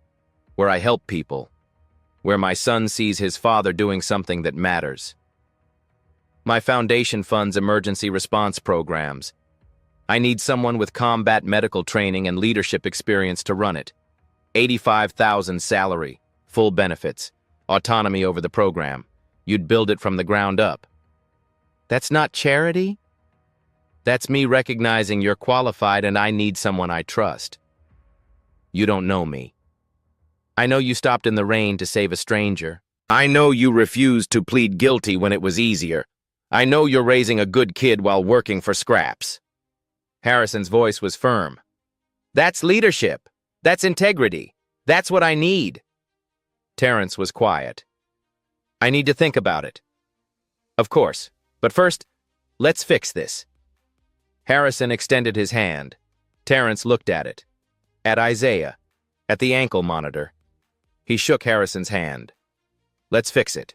where I help people, where my son sees his father doing something that matters. My foundation funds emergency response programs. I need someone with combat medical training and leadership experience to run it. $85,000 salary, full benefits, autonomy over the program. You'd build it from the ground up. That's not charity? That's me recognizing you're qualified and I need someone I trust. You don't know me. I know you stopped in the rain to save a stranger. I know you refused to plead guilty when it was easier. I know you're raising a good kid while working for scraps. Harrison's voice was firm. That's leadership. That's integrity. That's what I need. Terrence was quiet. I need to think about it. Of course, but first, let's fix this. Harrison extended his hand. Terrence looked at it. At Isaiah. At the ankle monitor. He shook Harrison's hand. Let's fix it.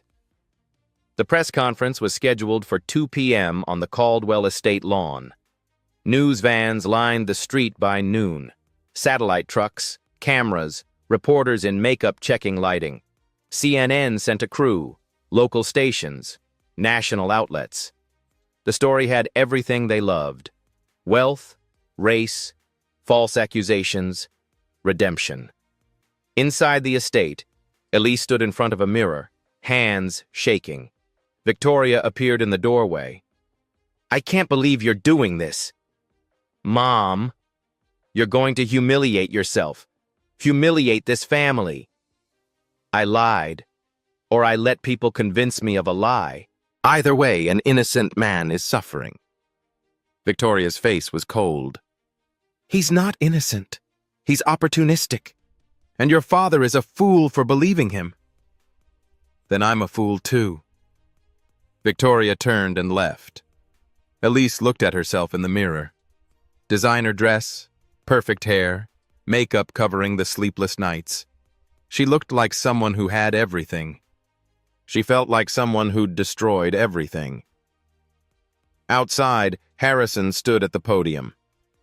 The press conference was scheduled for 2 p.m. on the Caldwell Estate lawn. News vans lined the street by noon. Satellite trucks, cameras, reporters in makeup checking lighting. CNN sent a crew, local stations, national outlets. The story had everything they loved. Wealth, race, false accusations, redemption. Inside the estate, Elise stood in front of a mirror, hands shaking. Victoria appeared in the doorway. I can't believe you're doing this. Mom, you're going to humiliate yourself. Humiliate this family. I lied, or I let people convince me of a lie. Either way, an innocent man is suffering. Victoria's face was cold. He's not innocent. He's opportunistic. And your father is a fool for believing him. Then I'm a fool too. Victoria turned and left. Elise looked at herself in the mirror. Designer dress, perfect hair, makeup covering the sleepless nights. She looked like someone who had everything. She felt like someone who'd destroyed everything. Outside, Harrison stood at the podium.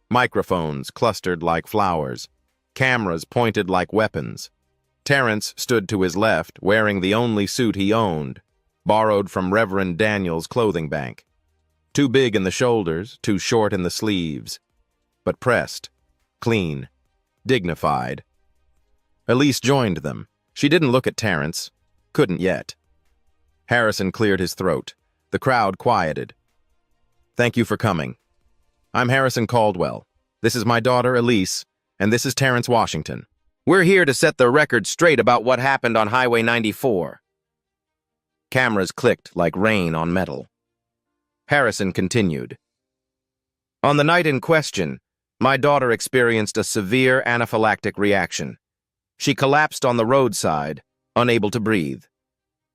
Microphones clustered like flowers. Cameras pointed like weapons. Terrence stood to his left, wearing the only suit he owned, borrowed from Reverend Daniel's clothing bank. Too big in the shoulders, too short in the sleeves. But pressed, clean, dignified. Elise joined them. She didn't look at Terrence. Couldn't yet. Harrison cleared his throat. The crowd quieted. Thank you for coming. I'm Harrison Caldwell. This is my daughter, Elise, and this is Terrence Washington. We're here to set the record straight about what happened on Highway 94. Cameras clicked like rain on metal. Harrison continued. On the night in question, my daughter experienced a severe anaphylactic reaction. She collapsed on the roadside, unable to breathe.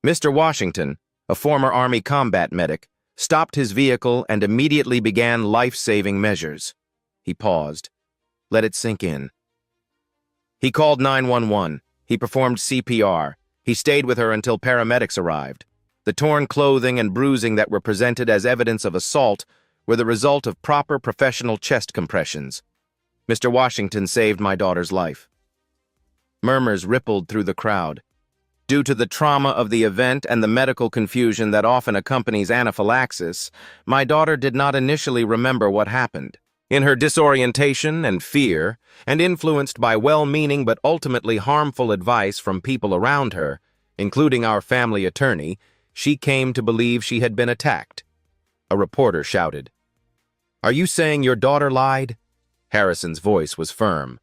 Mr. Washington, a former Army combat medic, stopped his vehicle and immediately began life-saving measures. He paused. Let it sink in. He called 911. He performed CPR. He stayed with her until paramedics arrived. The torn clothing and bruising that were presented as evidence of assault were the result of proper professional chest compressions. Mr. Washington saved my daughter's life. Murmurs rippled through the crowd. Due to the trauma of the event and the medical confusion that often accompanies anaphylaxis, my daughter did not initially remember what happened. In her disorientation and fear, and influenced by well-meaning but ultimately harmful advice from people around her, including our family attorney, she came to believe she had been attacked. A reporter shouted. Are you saying your daughter lied? Harrison's voice was firm.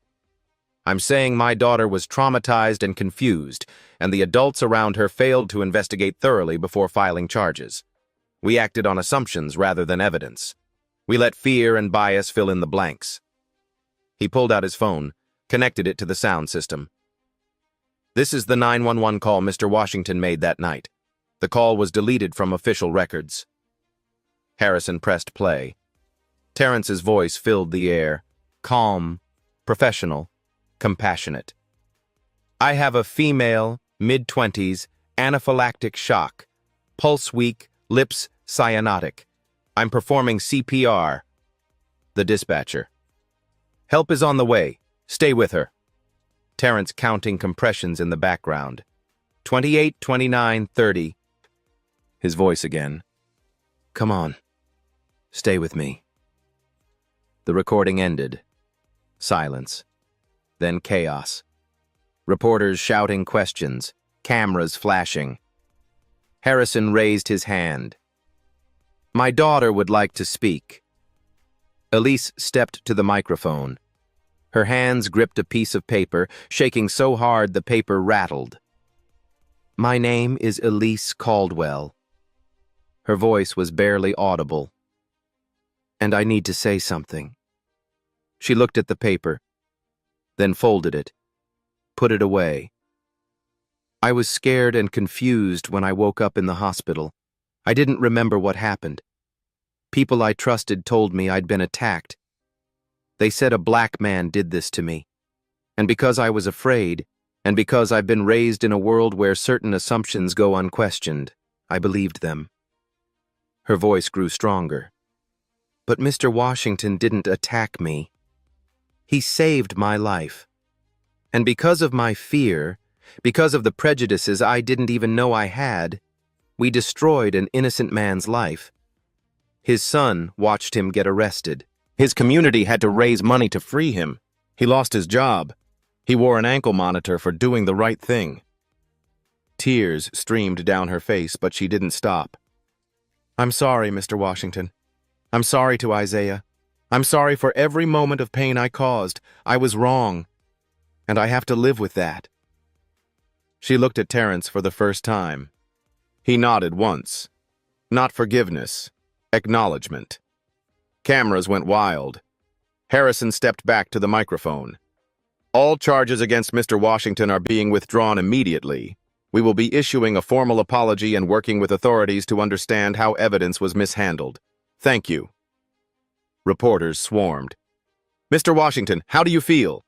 I'm saying my daughter was traumatized and confused, and the adults around her failed to investigate thoroughly before filing charges. We acted on assumptions rather than evidence. We let fear and bias fill in the blanks. He pulled out his phone, connected it to the sound system. This is the 911 call Mr. Washington made that night. The call was deleted from official records. Harrison pressed play. Terrence's voice filled the air, calm, professional, compassionate. I have a female, mid-20s, anaphylactic shock, pulse weak, lips cyanotic. I'm performing CPR. The dispatcher. Help is on the way. Stay with her. Terrence counting compressions in the background. 28, 29, 30. His voice again. Come on. Stay with me. The recording ended. Silence. Then chaos. Reporters shouting questions, cameras flashing. Harrison raised his hand. My daughter would like to speak. Elise stepped to the microphone. Her hands gripped a piece of paper, shaking so hard the paper rattled. My name is Elise Caldwell. Her voice was barely audible. And I need to say something. She looked at the paper, then folded it, put it away. I was scared and confused when I woke up in the hospital. I didn't remember what happened. People I trusted told me I'd been attacked. They said a black man did this to me. And because I was afraid, and because I've been raised in a world where certain assumptions go unquestioned, I believed them. Her voice grew stronger. But Mr. Washington didn't attack me. He saved my life. And because of my fear, because of the prejudices I didn't even know I had, we destroyed an innocent man's life. His son watched him get arrested. His community had to raise money to free him. He lost his job. He wore an ankle monitor for doing the right thing. Tears streamed down her face, but she didn't stop. I'm sorry, Mr. Washington. I'm sorry to Isaiah. I'm sorry for every moment of pain I caused. I was wrong, and I have to live with that. She looked at Terrence for the first time. He nodded once. Not forgiveness, acknowledgement. Cameras went wild. Harrison stepped back to the microphone. All charges against Mr. Washington are being withdrawn immediately. We will be issuing a formal apology and working with authorities to understand how evidence was mishandled. Thank you. Reporters swarmed. Mr. Washington, how do you feel?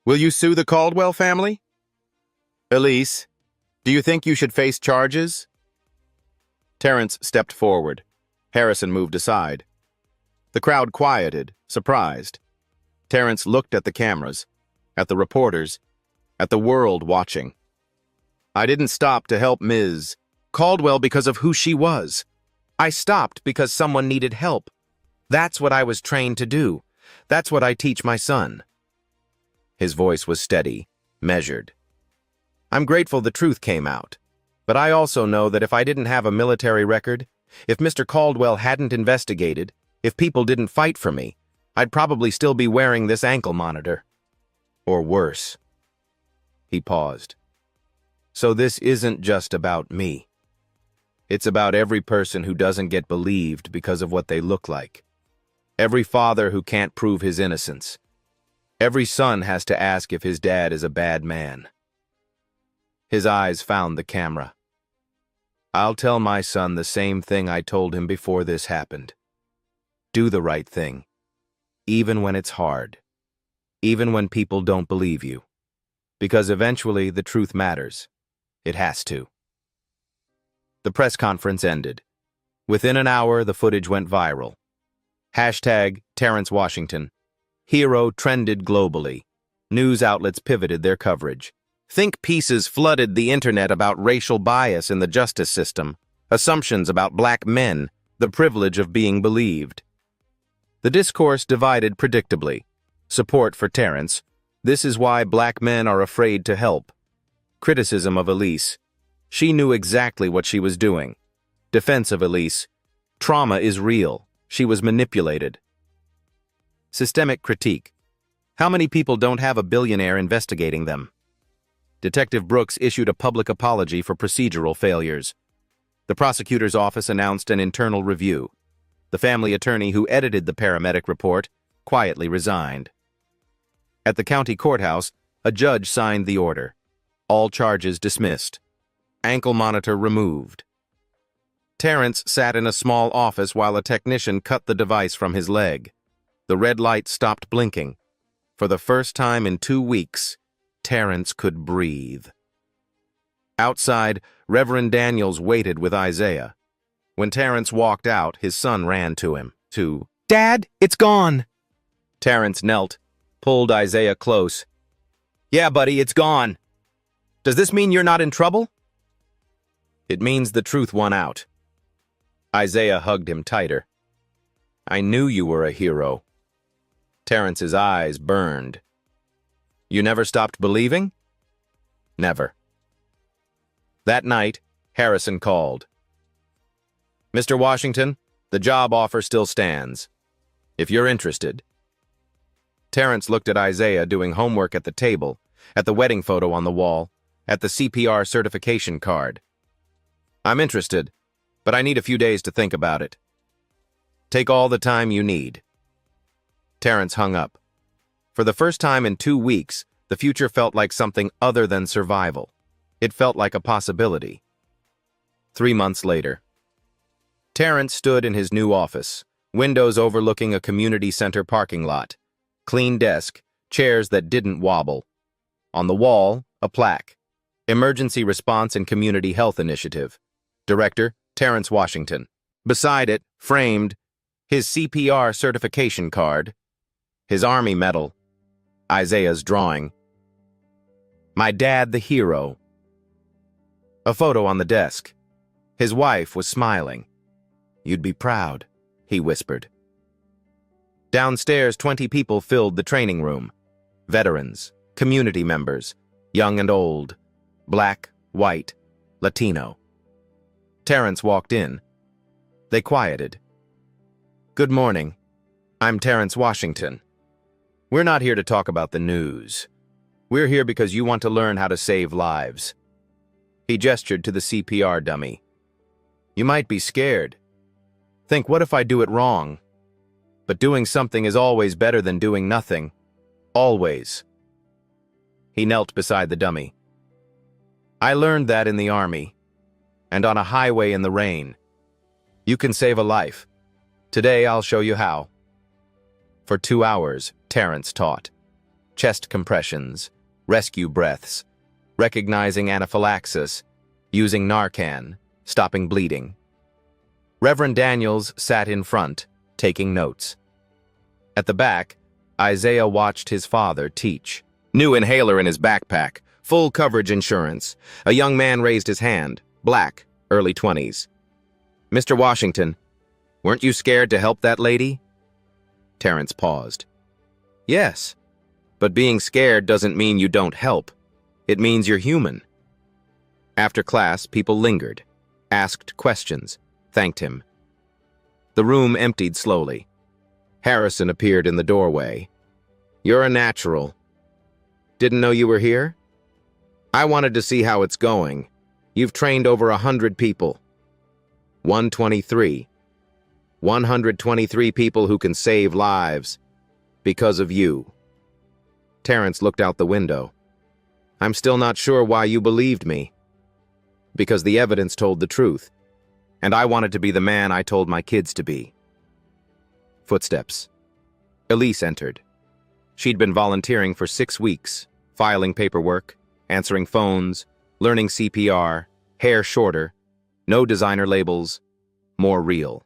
Will you sue the Caldwell family? Elise, do you think you should face charges? Terrence stepped forward. Harrison moved aside. The crowd quieted, surprised. Terrence looked at the cameras, at the reporters, at the world watching. I didn't stop to help Ms. Caldwell because of who she was. I stopped because someone needed help. That's what I was trained to do. That's what I teach my son. His voice was steady, measured. I'm grateful the truth came out, but I also know that if I didn't have a military record, if Mr. Caldwell hadn't investigated, if people didn't fight for me, I'd probably still be wearing this ankle monitor. Or worse. He paused. So this isn't just about me. It's about every person who doesn't get believed because of what they look like. Every father who can't prove his innocence. Every son has to ask if his dad is a bad man. His eyes found the camera. I'll tell my son the same thing I told him before this happened. Do the right thing, even when it's hard, even when people don't believe you, because eventually the truth matters. It has to. The press conference ended. Within an hour, the footage went viral. Hashtag Terrence Washington. Hero trended globally. News outlets pivoted their coverage. Think pieces flooded the internet about racial bias in the justice system, assumptions about black men, the privilege of being believed. The discourse divided predictably. Support for Terrence. This is why black men are afraid to help. Criticism of Elise. She knew exactly what she was doing. Defense of Elise. Trauma is real. She was manipulated. Systemic critique. How many people don't have a billionaire investigating them? Detective Brooks issued a public apology for procedural failures. The prosecutor's office announced an internal review. The family attorney who edited the paramedic report quietly resigned. At the county courthouse, a judge signed the order. All charges dismissed. Ankle monitor removed. Terrence sat in a small office while a technician cut the device from his leg. The red light stopped blinking. For the first time in 2 weeks, Terrence could breathe. Outside, Reverend Daniels waited with Isaiah. When Terrence walked out, his son ran to him. Dad, it's gone! Terrence knelt, pulled Isaiah close. Yeah, buddy, it's gone. Does this mean you're not in trouble? It means the truth won out. Isaiah hugged him tighter. I knew you were a hero. Terrence's eyes burned. You never stopped believing? Never. That night, Harrison called. Mr. Washington, the job offer still stands. If you're interested. Terrence looked at Isaiah doing homework at the table, at the wedding photo on the wall, at the CPR certification card. I'm interested, but I need a few days to think about it. Take all the time you need. Terrence hung up. For the first time in 2 weeks, the future felt like something other than survival. It felt like a possibility. 3 months later. Terrence stood in his new office, windows overlooking a community center parking lot. Clean desk, chairs that didn't wobble. On the wall, a plaque. Emergency Response and Community Health Initiative. Director, Terrence Washington. Beside it, framed, his CPR certification card, his Army medal, Isaiah's drawing. My dad, the hero. A photo on the desk. His wife was smiling. You'd be proud, he whispered. Downstairs, 20 people filled the training room. Veterans, community members, young and old, black, white, Latino. Terrence walked in. They quieted. Good morning. I'm Terrence Washington. We're not here to talk about the news. We're here because you want to learn how to save lives. He gestured to the CPR dummy. You might be scared. Think, what if I do it wrong? But doing something is always better than doing nothing. Always. He knelt beside the dummy. I learned that in the army, and on a highway in the rain. You can save a life. Today I'll show you how. For 2 hours, Terrence taught. Chest compressions, rescue breaths, recognizing anaphylaxis, using Narcan, stopping bleeding. Reverend Daniels sat in front, taking notes. At the back, Isaiah watched his father teach. New inhaler in his backpack, full coverage insurance. A young man raised his hand, black, early 20s. Mr. Washington, weren't you scared to help that lady? Terrence paused. Yes, but being scared doesn't mean you don't help. It means you're human. After class, people lingered, asked questions, thanked him. The room emptied slowly. Harrison appeared in the doorway. You're a natural. Didn't know you were here? I wanted to see how it's going. You've trained over 100 people. 123. 123 people who can save lives. Because of you. Terrence looked out the window. I'm still not sure why you believed me. Because the evidence told the truth. And I wanted to be the man I told my kids to be. Footsteps. Elise entered. She'd been volunteering for 6 weeks, filing paperwork, answering phones, learning CPR, hair shorter, no designer labels, more real.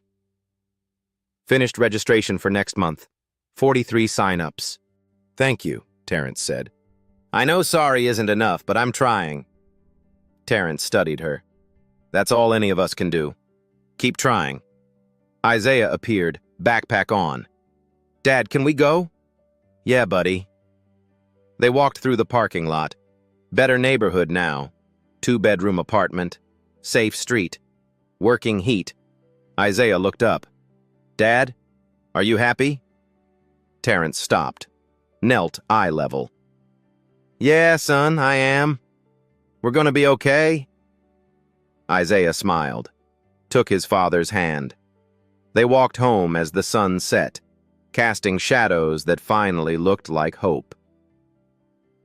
Finished registration for next month. 43 sign-ups. Thank you, Terrence said. I know sorry isn't enough, but I'm trying. Terrence studied her. That's all any of us can do. Keep trying. Isaiah appeared, backpack on. Dad, can we go? Yeah, buddy. They walked through the parking lot. Better neighborhood now. 2-bedroom apartment. Safe street. Working heat. Isaiah looked up. Dad, are you happy? Terrence stopped. Knelt eye level. Yeah, son, I am. We're gonna be okay? Isaiah smiled. Took his father's hand. They walked home as the sun set, casting shadows that finally looked like hope.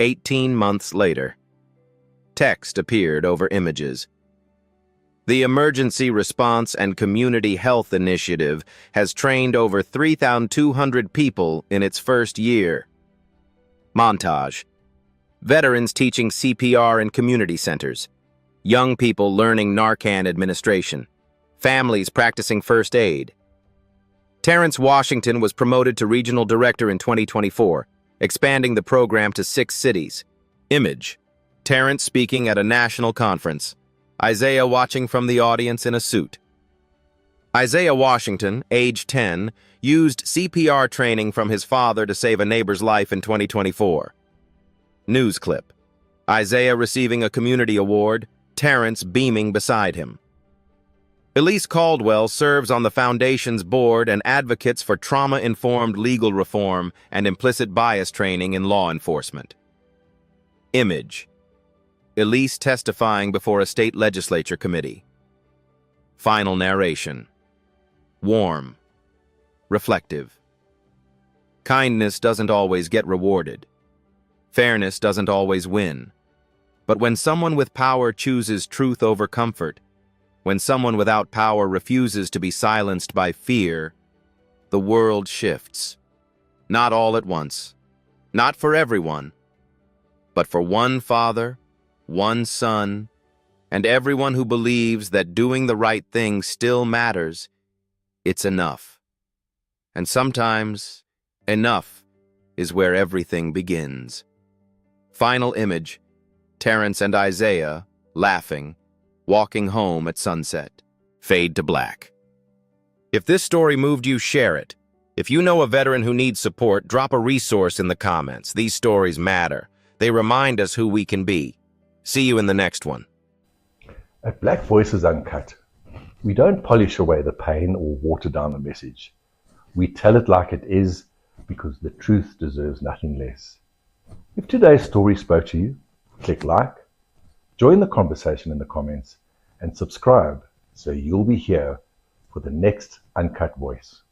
18 months later. Text appeared over images. The Emergency Response and Community Health Initiative has trained over 3,200 people in its first year. Montage. Veterans teaching CPR in community centers. Young people learning Narcan administration. Families practicing first aid. Terrence Washington was promoted to Regional Director in 2024, expanding the program to 6 cities. Image. Terrence speaking at a national conference. Isaiah watching from the audience in a suit. Isaiah Washington, age 10, used CPR training from his father to save a neighbor's life in 2024. News clip. Isaiah receiving a community award, Terrence beaming beside him. Elise Caldwell serves on the Foundation's board and advocates for trauma-informed legal reform and implicit bias training in law enforcement. Image. Elise testifying before a state legislature committee. Final narration. Warm. Reflective. Kindness doesn't always get rewarded. Fairness doesn't always win. But when someone with power chooses truth over comfort, when someone without power refuses to be silenced by fear, the world shifts. Not all at once. Not for everyone. But for one father, one son, and everyone who believes that doing the right thing still matters, it's enough. And sometimes, enough is where everything begins. Final image, Terrence and Isaiah, laughing, walking home at sunset. Fade to black. If this story moved you, share it. If you know a veteran who needs support, drop a resource in the comments. These stories matter. They remind us who we can be. See you in the next one. At Black Voices Uncut, we don't polish away the pain or water down the message. We tell it like it is because the truth deserves nothing less. If today's story spoke to you, click like, join the conversation in the comments, and subscribe so you'll be here for the next Uncut Voice.